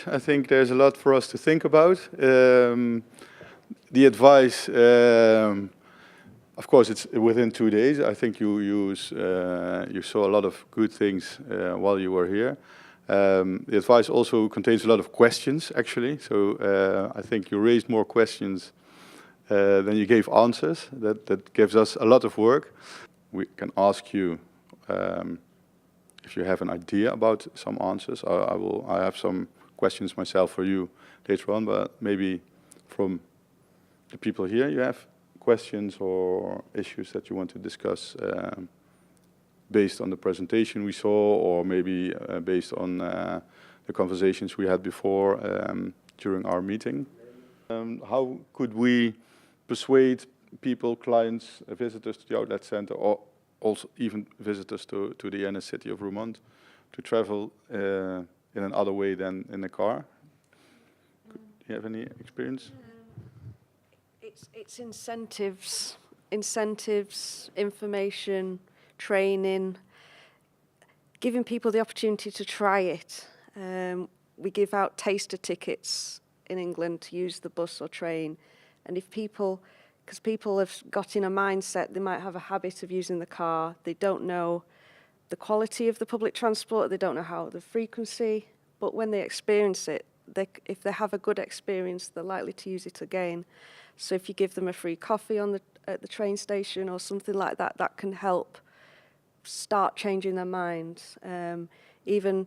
challenge. I think there's a lot for us to think about. The advice, of course, it's within 2 days. I think you saw a lot of good things while you were here. The advice also contains a lot of questions, actually. So I think you raised more questions than you gave answers. That gives us a lot of work. We can ask you if you have an idea about some answers. I have some questions myself for you later on, but maybe from the people here you have questions or issues that you want to discuss based on the presentation we saw, or maybe based on the conversations we had before during our meeting. How could we persuade people, clients, visitors to the outlet center, or also even visitors to the inner city of Roermond, to travel in another way than in a car? Do you have any experience? It's incentives, information, training, giving people the opportunity to try it. We give out taster tickets in England to use the bus or train, and if people, because people have got in a mindset, they might have a habit of using the car, they don't know the quality of the public transport, they don't know how the frequency, but when they experience it, if they have a good experience, they're likely to use it again. So if you give them a free coffee at the train station or something like that, that can help start changing their minds. Even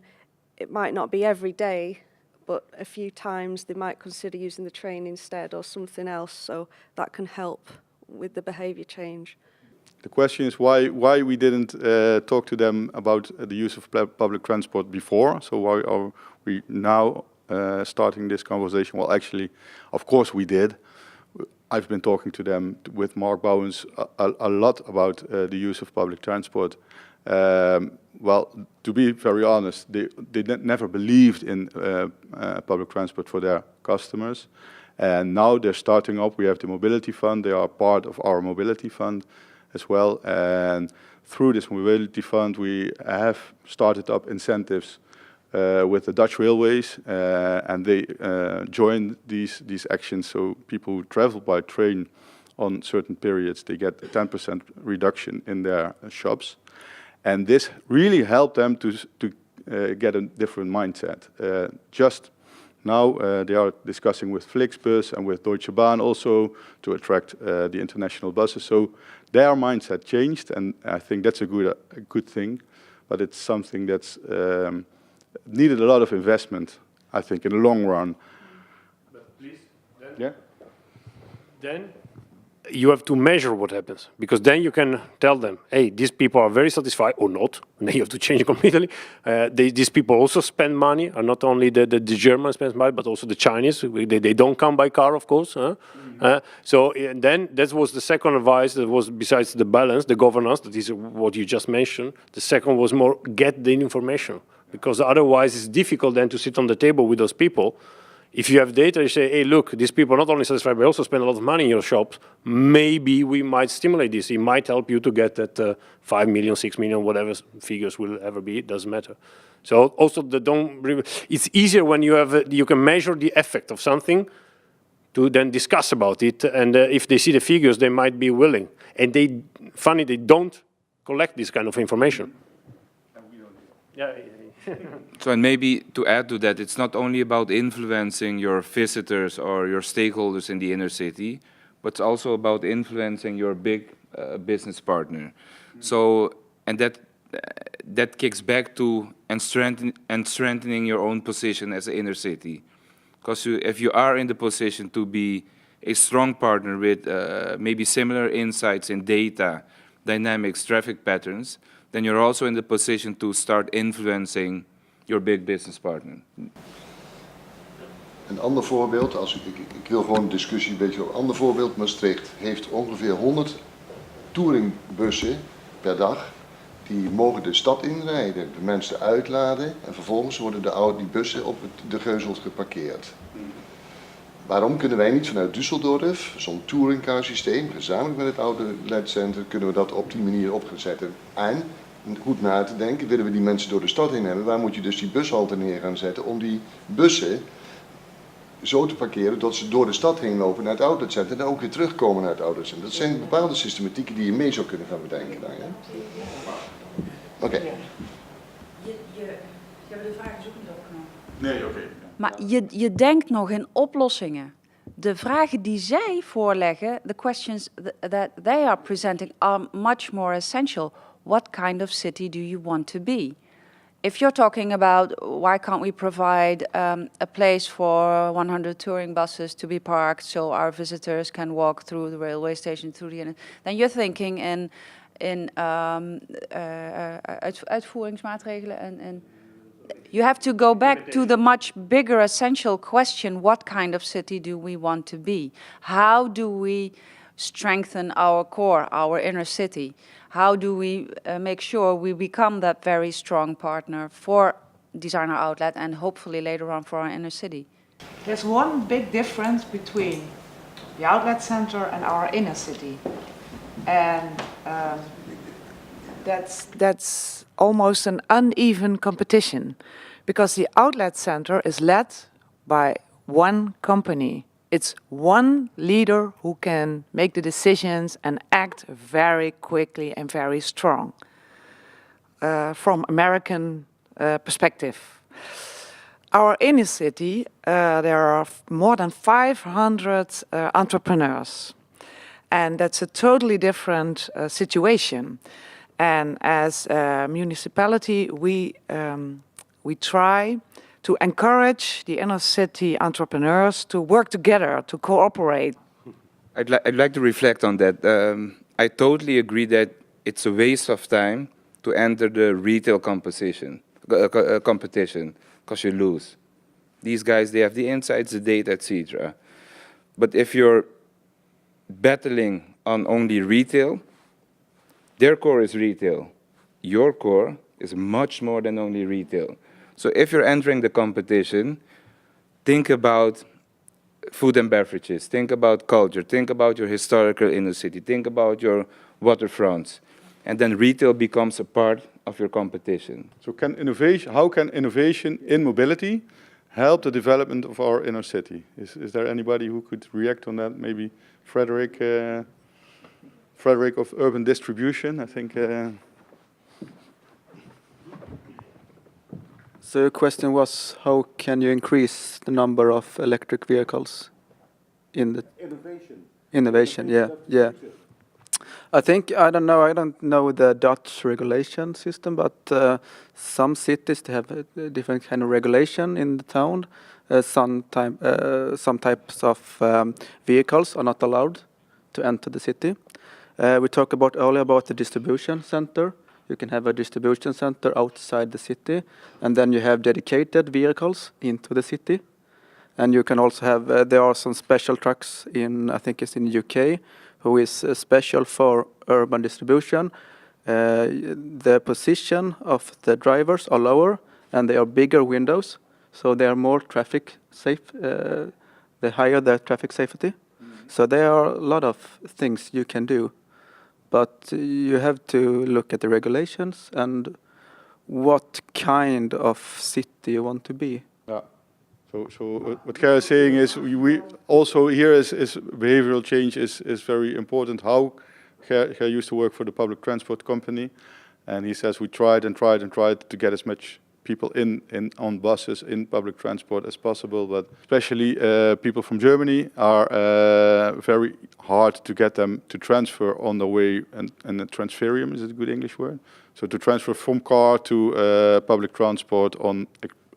it might not be every day, but a few times they might consider using the train instead or something else. So that can help with the behavior change. The question is why we didn't talk to them about the use of public transport before. So why are we now starting this conversation? Well, actually, of course we did. I've been talking to them with Mark Bouwens a lot about the use of public transport. Well, to be very honest, they never believed in public transport for their customers. And now they're starting up. We have the mobility fund. They are part of our mobility fund as well. And through this mobility fund, we have started up incentives with the Dutch railways, and they join these actions. So people who travel by train on certain periods, they get a 10% reduction in their shops. And this really helped them to get a different mindset. Just now they are discussing with Flixbus and with Deutsche Bahn also to attract the international buses. So their mindset changed, and I think that's a good thing. But it's something that's needed a lot of investment, I think, in the long run. But please, then you have to measure what happens, because then you can tell them, hey, these people are very satisfied or not, and then you have to change it completely. These people also spend money, and not only the Germans spend money, but also the Chinese. They don't come by car, of course. So then that was the second advice, that was besides the balance, the governance, that is what you just mentioned. The second was more get the information, because otherwise it's difficult then to sit on the table with those people. If you have data, you say, hey, look, these people are not only satisfied, but also spend a lot of money in your shops. Maybe we might stimulate this. It might help you to get that 5 million, 6 million, whatever figures will ever be, it doesn't matter. So also, it's easier when you can measure the effect of something to then discuss about it. And if they see the figures, they might be willing. And they don't collect this kind of information. And we don't. Yeah. So, and maybe to add to that, it's not only about influencing your visitors or your stakeholders in the inner city, but it's also about influencing your big business partner. So, and that kicks back to strengthening your own position as an inner city. Because if you are in the position to be a strong partner with maybe similar insights in data, dynamics, traffic patterns, then you're also in the position to start influencing your big business partner. Een ander voorbeeld, ik wil gewoon een discussie een beetje over een ander voorbeeld. Maastricht heeft ongeveer 100 touringbussen per dag. Die mogen de stad inrijden, de mensen uitladen en vervolgens worden die bussen op de geuzels geparkeerd. Waarom kunnen wij niet vanuit Düsseldorf zo'n touringcar systeem, gezamenlijk met het outlet center, kunnen we dat op die manier opzetten? En goed na te denken. Willen we die mensen door de stad heen hebben? Waar moet je dus die bushalte neer gaan zetten om die bussen zo te parkeren dat ze door de stad heen lopen naar het outletcenter en ook weer terugkomen naar het outletcenter. Dat zijn bepaalde systematieken die je mee zou kunnen gaan bedenken daar. Ja? Oké. De vraag is ook niet opgenomen. Nee, oké. Maar je denkt nog in oplossingen. De vragen die zij voorleggen, the questions that they are presenting are much more essential. What kind of city do you want to be? If you're talking about why can't we provide a place for 100 touring buses to be parked so our visitors can walk through the railway station, then you're thinking in uitvoeringsmaatregelen and you have to go back to the much bigger essential question, what kind of city do we want to be? How do we strengthen our core, our inner city? How do we make sure we become that very strong partner for designer outlet and hopefully later on for our inner city? There's one big difference between the outlet center and our inner city. And that's almost an uneven competition because the outlet center is led by one company. It's one leader who can make the decisions and act very quickly and very strong. From American perspective. Our inner city, there are more than 500 entrepreneurs. And that's a totally different situation. And as a municipality, we try to encourage the inner city entrepreneurs to work together, to cooperate. I'd like to reflect on that. I totally agree that it's a waste of time to enter the retail competition, because you lose. These guys, they have the insights, the data, etc. But if you're battling on only retail, their core is retail. Your core is much more than only retail. So if you're entering the competition, think about food and beverages, think about culture, think about your historical inner city, think about your waterfronts. And then retail becomes a part of your competition. So how can innovation in mobility help the development of our inner city? Is there anybody who could react on that? Maybe Frederick of Urban Distribution, I think. So the question was, how can you increase the number of electric vehicles in the innovation? Yeah. I don't know the Dutch regulation system, but some cities they have a different kind of regulation in the town. Some types of vehicles are not allowed to enter the city. We talked earlier about the distribution center. You can have a distribution center outside the city, and then you have dedicated vehicles into the city. And you can also have, there are some special trucks I think it's in the UK, who is special for urban distribution. The position of the drivers are lower, and they are bigger windows, so they are more traffic safe. They higher the traffic safety. So there are a lot of things you can do. But you have to look at the regulations and what kind of city you want to be. Yeah. So what Gerrit is saying is we also here is behavioral change is very important. How Gerrit used to work for the public transport company, and he says we tried and tried and tried to get as much people on buses in public transport as possible, but especially people from Germany are very hard to get them to transfer on the way, and the transferium, is it a good English word? So to transfer from car to public transport,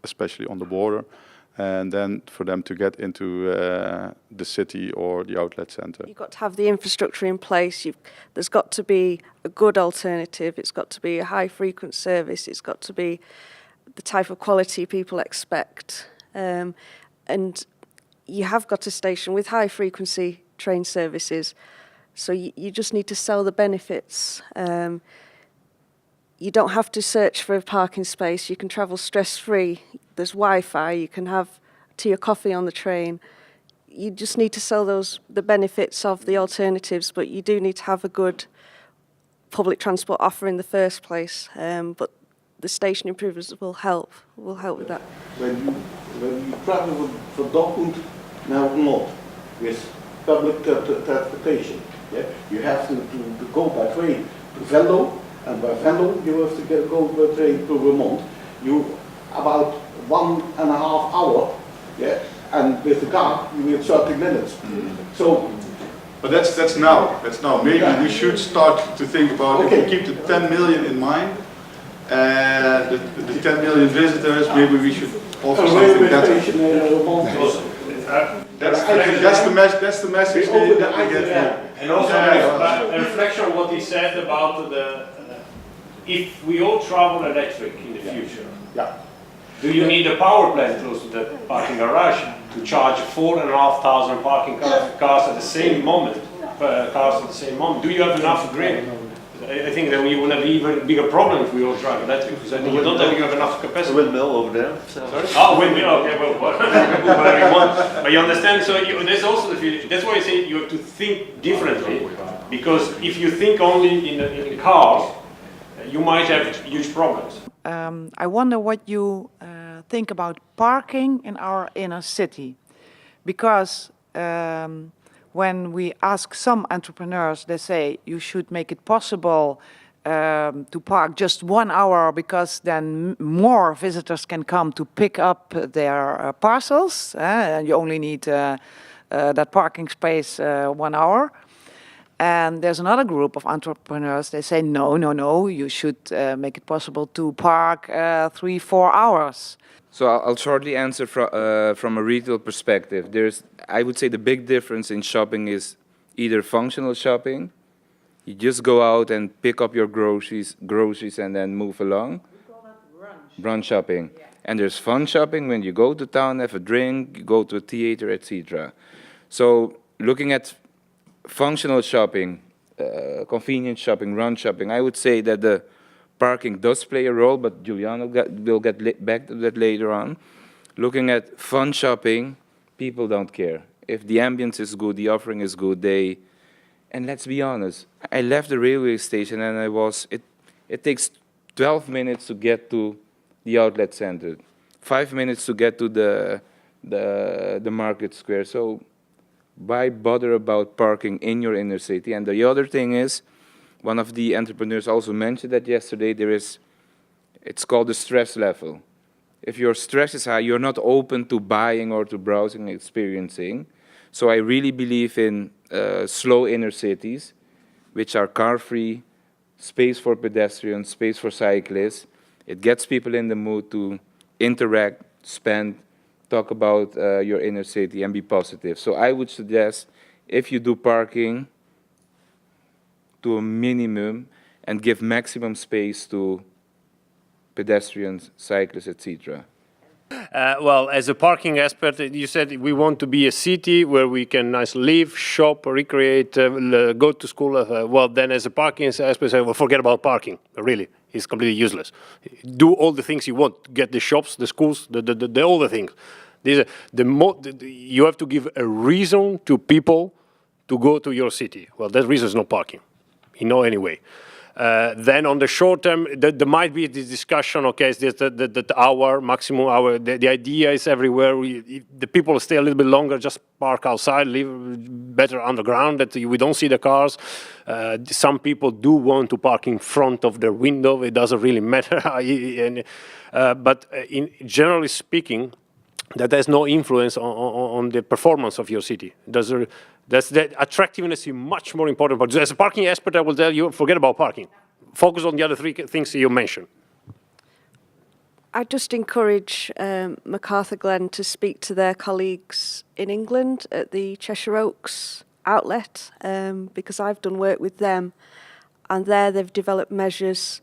especially on the border, and then for them to get into the city or the outlet center. You've got to have the infrastructure in place. There's got to be a good alternative. It's got to be a high-frequency service. It's got to be the type of quality people expect. And you have got a station with high-frequency train services, so you just need to sell the benefits. You don't have to search for a parking space. You can travel stress-free. There's Wi-Fi. You can have tea or coffee on the train. You just need to sell the benefits of the alternatives, but you do need to have a good public transport offer in the first place. But the station improvements will help with that. When you travel from Dortmund now north with public transportation, yeah, you have to go by train to Venlo, and by Venlo you have to go by train to Roermond. You about 1.5 hours, yeah, and with the car you need 30 minutes. So. But that's now. Maybe we should start to think about, okay, if we keep the 10 million in mind, the 10 million visitors, maybe we should offer something better. That's the message that we get. And also a reflection on what he said about if we all travel electric in the future, do you need a power plant close to the parking garage to charge 4,500 parking cars at the same moment? Do you have enough grid? I think that we will have even bigger problem if we all drive electric, because I think you don't have enough capacity. A windmill over there. Sorry? Oh, windmill, okay, well, whatever you want. But you understand, so there's also the future. That's why I say you have to think differently, because if you think only in cars, you might have huge problems. I wonder what you think about parking in our inner city, because when we ask some entrepreneurs, they say you should make it possible to park just 1 hour, because then more visitors can come to pick up their parcels, and you only need that parking space 1 hour. And there's another group of entrepreneurs, they say, no, you should make it possible to park 3-4 hours. So I'll shortly answer from a retail perspective. I would say the big difference in shopping is either functional shopping, you just go out and pick up your groceries and then move along. We call that brunch shopping. Yeah. And there's fun shopping when you go to town, have a drink, you go to a theater, etc. So looking at functional shopping, convenience shopping, run shopping, I would say that the parking does play a role, but Juliana will get back to that later on. Looking at fun shopping, people don't care. If the ambience is good, the offering is good, and let's be honest, I left the railway station and it takes 12 minutes to get to the outlet center, 5 minutes to get to the market square. So why bother about parking in your inner city? And the other thing is, one of the entrepreneurs also mentioned that yesterday, it's called the stress level. If your stress is high, you're not open to buying or to browsing and experiencing. So I really believe in slow inner cities, which are car-free, space for pedestrians, space for cyclists. It gets people in the mood to interact, spend, talk about your inner city and be positive. So I would suggest, if you do parking, to a minimum and give maximum space to pedestrians, cyclists, etc. Well, as a parking expert, you said we want to be a city where we can nicely live, shop, recreate, go to school. Well, then as a parking expert, well, forget about parking, really. It's completely useless. Do all the things you want. Get the shops, the schools, all the things. You have to give a reason to people to go to your city. Well, that reason is not parking, in no any way. Then on the short term, there might be this discussion, okay, is this the hour, maximum hour, the idea is everywhere, the people stay a little bit longer, just park outside, live better underground, that we don't see the cars. Some people do want to park in front of their window, it doesn't really matter. But generally speaking, that has no influence on the performance of your city. That's the attractiveness is much more important. But as a parking expert, I will tell you, forget about parking. Focus on the other three things you mentioned. I just encourage MacArthur Glen to speak to their colleagues in England at the Cheshire Oaks outlet, because I've done work with them, and there they've developed measures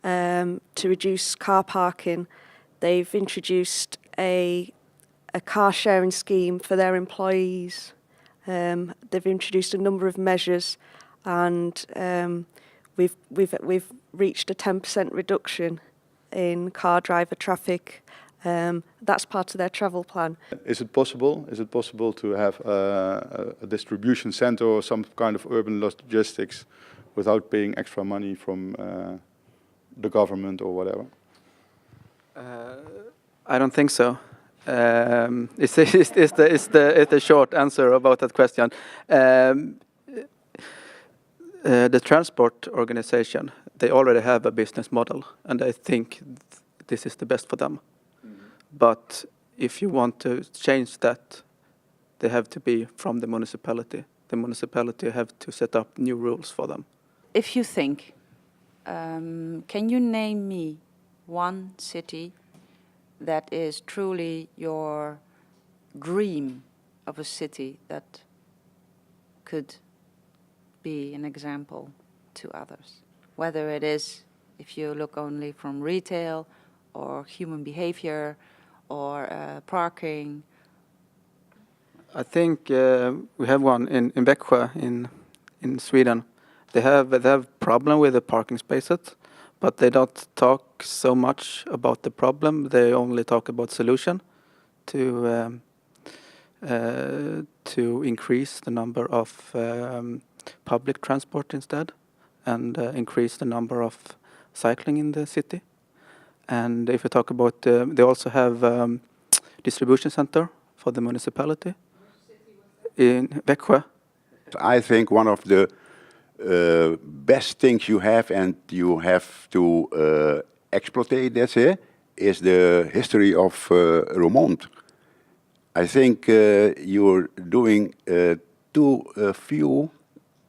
to reduce car parking. They've introduced a car sharing scheme for their employees. They've introduced a number of measures, and we've reached a 10% reduction in car driver traffic. That's part of their travel plan. Is it possible? Is it possible to have a distribution center or some kind of urban logistics without paying extra money from the government or whatever? I don't think so. It's the short answer about that question. The transport organization, they already have a business model, and I think this is the best for them. But if you want to change that, they have to be from the municipality. The municipality have to set up new rules for them. If you think, can you name me one city that is truly your dream of a city that could be an example to others? Whether it is, if you look only from retail or human behavior or parking. I think we have one in Växjö in Sweden. They have problem with the parking spaces, but they don't talk so much about the problem. They only talk about solution to increase the number of public transport instead, and increase the number of cycling in the city. And if you talk about, they also have distribution center for the municipality in Växjö. I think one of the best things you have, and you have to exploit that, is the history of Roermond. I think you're doing too few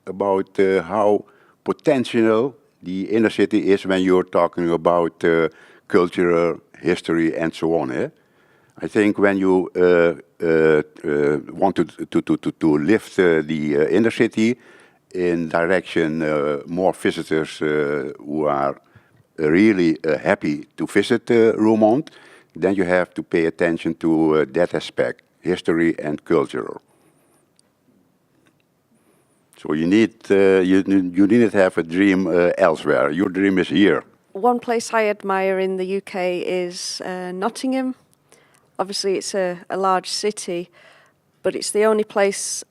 about how potential the inner city is when you're talking about cultural history and so on. I think when you want to lift the inner city in direction more visitors who are really happy to visit Roermond, then you have to pay attention to that aspect, history and cultural. So you need you needn't have a dream elsewhere. Your dream is here. One place I admire in the UK is Nottingham. Obviously, it's a large city, but it's the only place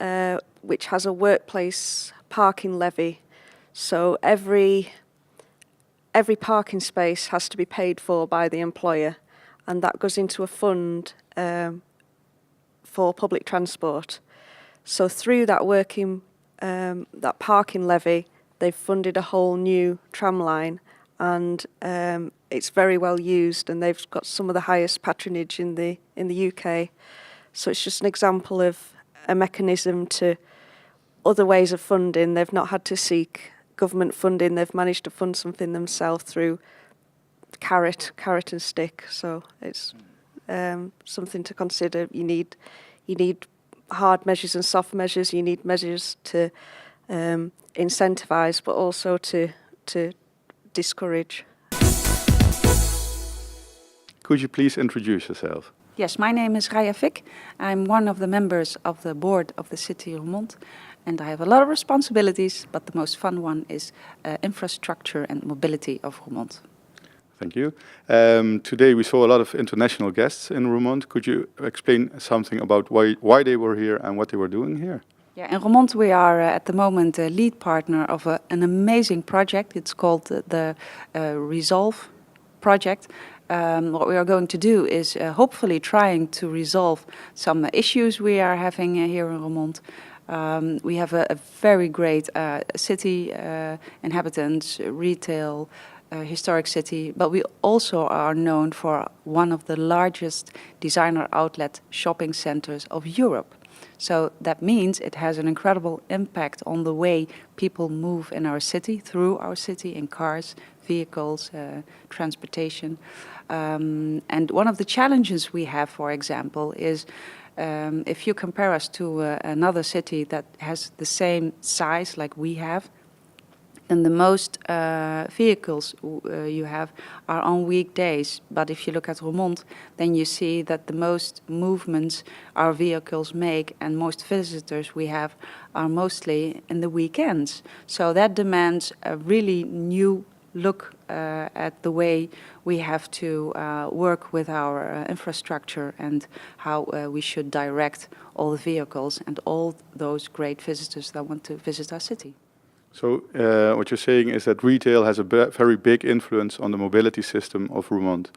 which has a workplace parking levy. So every parking space has to be paid for by the employer, and that goes into a fund for public transport. So through that that parking levy, they've funded a whole new tram line, and it's very well used, and they've got some of the highest patronage in the UK. So it's just an example of a mechanism to other ways of funding. They've not had to seek government funding. They've managed to fund something themselves through carrot and stick. So it's something to consider. You need hard measures and soft measures. You need measures to incentivize, but also to discourage. Could you please introduce yourself? Yes, my name is Raya Vik. I'm one of the members of the board of the City of Roermond, and I have a lot of responsibilities, but the most fun one is infrastructure and mobility of Roermond. Thank you. Today we saw a lot of international guests in Roermond. Could you explain something about why they were here and what they were doing here? Yeah, in Roermond we are at the moment a lead partner of an amazing project. It's called the Resolve project. What we are going to do is hopefully trying to resolve some issues we are having here in Roermond. We have a very great city, inhabitants, retail, historic city, but we also are known for one of the largest designer outlet shopping centers of Europe. So that means it has an incredible impact on the way people move in our city, through our city, in cars, vehicles, transportation. And one of the challenges we have, for example, is if you compare us to another city that has the same size like we have, then the most vehicles you have are on weekdays. But if you look at Roermond, then you see that the most movements our vehicles make and most visitors we have are mostly in the weekends. So that demands a really new look at the way we have to work with our infrastructure and how we should direct all the vehicles and all those great visitors that want to visit our city. So what you're saying is that retail has a very big influence on the mobility system of Roermond.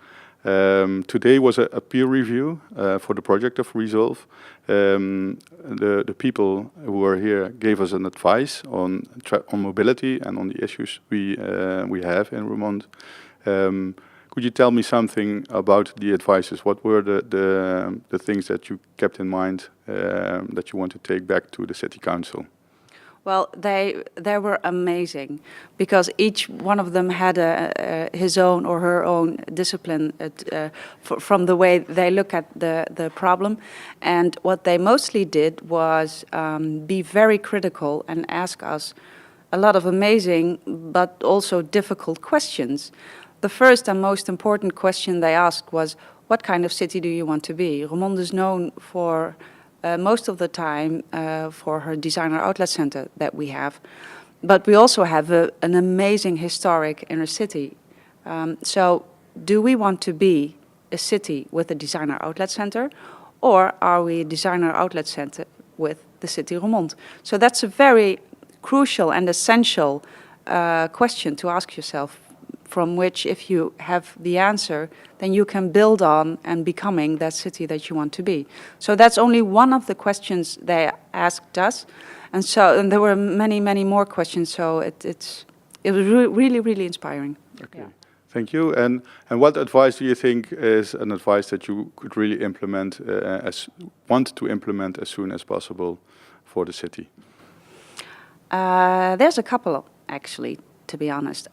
Today was a peer review for the project of Resolve. The people who were here gave us an advice on mobility and on the issues we have in Roermond. Could you tell me something about the advices? What were the things that you kept in mind that you want to take back to the city council? Well, they were amazing because each one of them had his own or her own discipline from the way they look at the problem. And what they mostly did was be very critical and ask us a lot of amazing but also difficult questions. The first and most important question they asked was, what kind of city do you want to be? Roermond is known for most of the time for her designer outlet center that we have. But we also have an amazing historic inner city. So do we want to be a city with a designer outlet center, or are we a designer outlet center with the city Roermond? So that's a very crucial and essential question to ask yourself, from which if you have the answer, then you can build on and becoming that city that you want to be. So that's only one of the questions they asked us. And there were many, many more questions. So it was really, really inspiring. Okay, Yeah. thank you. And what advice do you think is an advice that you could really want to implement as soon as possible for the city? There's a couple, actually, to be honest.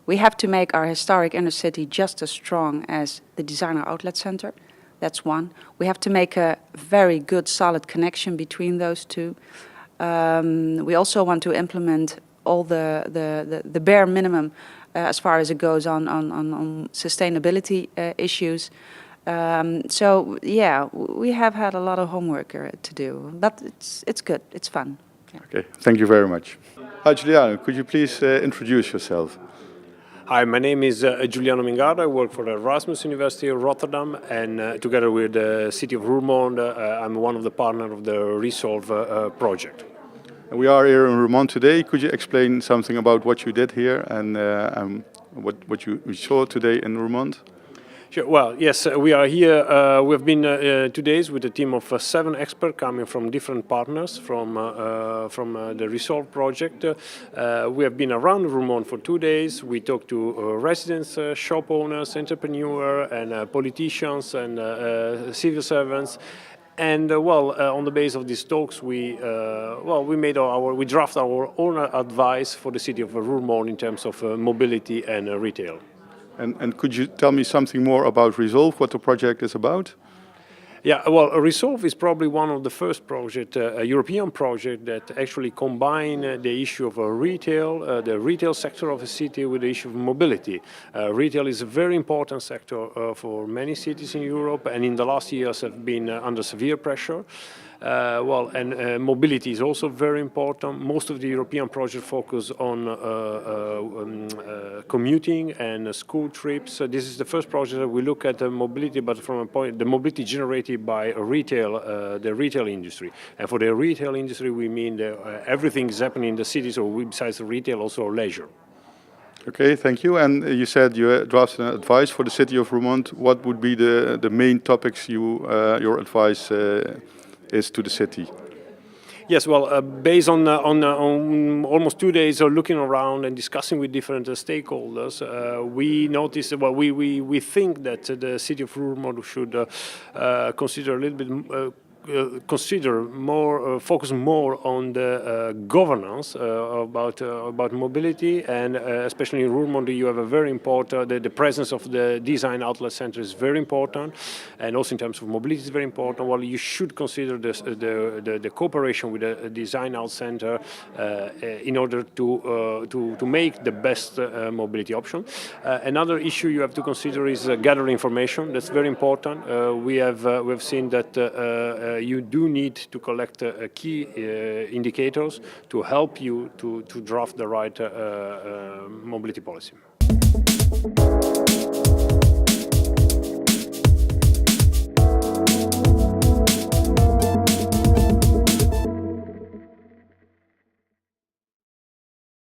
We have to make our historic inner city just as strong as the designer outlet center. That's one. We have to make a very good, solid connection between those two. We also want to implement all the bare minimum as far as it goes on sustainability issues. So yeah, we have had a lot of homework to do, but it's good. It's fun. Yeah. Okay, thank you very much. Hi, Giuliano, could you please introduce yourself? Hi, my name is Giuliano Mingardo. I work for the Erasmus University of Rotterdam, and together with the City of Roermond, I'm one of the partners of the Resolve project. We are here in Roermond today. Could you explain something about what you did here and what you saw today in Roermond? Sure. Well, yes, we are here. We have been 2 days with a team of 7 experts coming from different partners from the Resolve project. We have been around Roermond for 2 days. We talked to residents, shop owners, entrepreneurs, and politicians and civil servants. And on the basis of these talks, we draft our own advice for the city of Roermond in terms of mobility and retail. And could you tell me something more about Resolve, what the project is about? Yeah, well, Resolve is probably one of the first projects, a European project that actually combine the issue of retail, the retail sector of a city with the issue of mobility. Retail is a very important sector for many cities in Europe, and in the last years have been under severe pressure. Mobility is also very important. Most of the European projects focus on commuting and school trips. This is the first project that we look at mobility, but from a point, the mobility generated by retail, the retail industry. And for the retail industry, we mean everything is happening in the cities, or besides retail, also leisure. Okay, thank you. And you said you drafted an advice for the city of Roermond. What would be the main topics your advice is to the city? Yes, well, based on almost 2 days of looking around and discussing with different stakeholders, we noticed, well, we think that the city of Roermond should consider a little bit focus more on the governance about mobility, and especially in Roermond, you have a very important, the presence of the design outlet center is very important, and also in terms of mobility is very important. Well, you should consider the cooperation with the design outlet center in order to make the best mobility option. Another issue you have to consider is gather information. That's very important. We have seen that you do need to collect key indicators to help you to draft the right mobility policy.